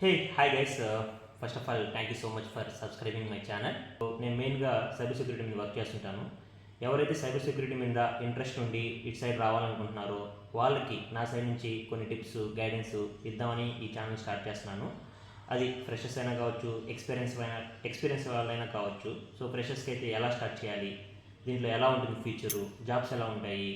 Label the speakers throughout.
Speaker 1: Hi guys. First of all, thank you so much for subscribing my channel. నేను మెయిన్గా cyber security మీద work చేస్తుంటాను. ఎవరైతే cyber security మీద ఇంట్రెస్ట్ ఉండి ఇటు సైడ్ రావాలనుకుంటున్నారో వాళ్ళకి నా సైడ్ నుంచి కొన్ని టిప్స్ గైడెన్స్ ఇద్దామని ఈ ఛానల్ స్టార్ట్ చేస్తున్నాను. అది ఫ్రెషర్స్ అయినా కావచ్చు, ఎక్స్పీరియన్స్ వాళ్ళైనా కావచ్చు. సో ఫ్రెషర్స్కి అయితే ఎలా స్టార్ట్ చేయాలి, దీంట్లో ఎలా ఉంటుంది ఫ్యూచరు, జాబ్స్ ఎలా ఉంటాయి,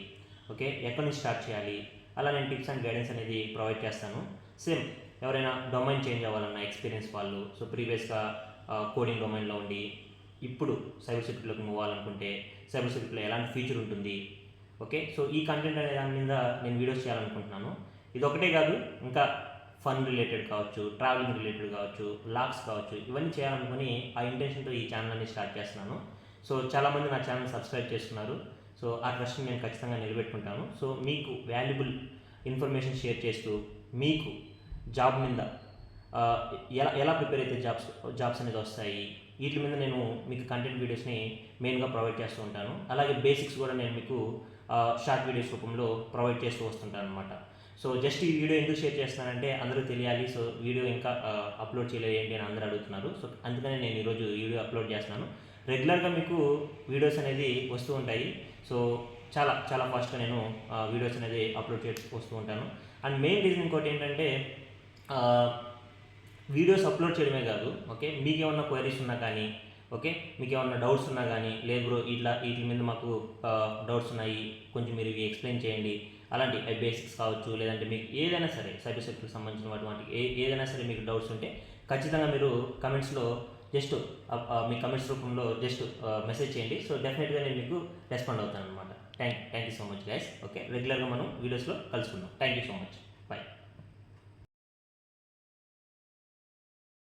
Speaker 1: ఓకే, ఎక్కడి నుంచి స్టార్ట్ చేయాలి, అలా నేను టిప్స్ అండ్ గైడెన్స్ అనేది ప్రొవైడ్ చేస్తాను. సేమ్ ఎవరైనా డొమైన్ చేంజ్ అవ్వాలన్న ఎక్స్పీరియన్స్ వాళ్ళు, సో ప్రీవియస్గా కోడింగ్ డొమైన్లో ఉండి ఇప్పుడు సైబర్ సెక్యూరిటీలోకి మూవ్ అవ్వాలనుకుంటే సైబర్ సెక్యూరిటీలో ఎలాంటి ఫీచర్ ఉంటుంది, ఓకే. సో ఈ కంటెంట్ అనే దాని మీద నేను వీడియోస్ చేయాలనుకుంటున్నాను. ఇది ఒకటే కాదు, ఇంకా ఫన్ రిలేటెడ్ కావచ్చు, ట్రావెలింగ్ రిలేటెడ్ కావచ్చు, లాగ్స్ కావచ్చు, ఇవన్నీ చేయాలనుకుని ఆ ఇంటెన్షన్తో ఈ ఛానల్ అనేది స్టార్ట్ చేస్తున్నాను. సో చాలామంది నా ఛానల్ సబ్స్క్రైబ్ చేసుకున్నారు. సో ఆ ట్రస్ట్ని నేను ఖచ్చితంగా నిలబెట్టుకుంటాను. సో మీకు వాల్యుబుల్ ఇన్ఫర్మేషన్ షేర్ చేస్తూ మీకు జాబ్ మీద ఎలా ప్రిపేర్ అయితే జాబ్స్ అనేది వస్తాయి, వీటి మీద నేను మీకు కంటెంట్ వీడియోస్ని మెయిన్గా ప్రొవైడ్ చేస్తూ ఉంటాను. అలాగే బేసిక్స్ కూడా నేను మీకు షార్ట్ వీడియోస్ రూపంలో ప్రొవైడ్ చేస్తూ వస్తుంటాను అనమాట. సో జస్ట్ ఈ వీడియో ఎందుకు షేర్ చేస్తున్నానంటే అందరూ తెలియాలి. సో వీడియో ఇంకా అప్లోడ్ చేయలేదు ఏంటి అని అందరూ అడుగుతున్నారు. సో అందుకనే నేను ఈరోజు వీడియో అప్లోడ్ చేస్తున్నాను. రెగ్యులర్గా మీకు వీడియోస్ అనేది వస్తూ ఉంటాయి. సో చాలా చాలా ఫాస్ట్గా నేను వీడియోస్ అనేది అప్లోడ్ చేస్తూ వస్తూ ఉంటాను. అండ్ మెయిన్ రీజన్ ఇంకోటి ఏంటంటే వీడియోస్ అప్లోడ్ చేయడమే కాదు, ఓకే, మీకు ఏమన్నా క్వైరీస్ ఉన్నా కానీ, ఓకే, మీకు ఏమన్నా డౌట్స్ ఉన్నా కానీ, లేదు బ్రో వీటి మీద మాకు డౌట్స్ ఉన్నాయి, కొంచెం మీరు ఇవి ఎక్స్ప్లెయిన్ చేయండి, అలాంటి బేసిక్స్ కావచ్చు, లేదంటే మీకు ఏదైనా సరే సైబర్ సెక్యూరిటీకి సంబంధించిన వాటికి ఏదైనా సరే మీకు డౌట్స్ ఉంటే ఖచ్చితంగా మీరు కమెంట్స్లో జస్ట్ మీ కమెంట్స్ రూపంలో జస్ట్ మెసేజ్ చేయండి. సో డెఫినెట్గా నేను మీకు రెస్పాండ్ అవుతాను అనమాట. Thank you so much guys. Okay, రెగ్యులర్గా మనం వీడియోస్లో కలుసుకుందాం. Thank you so much.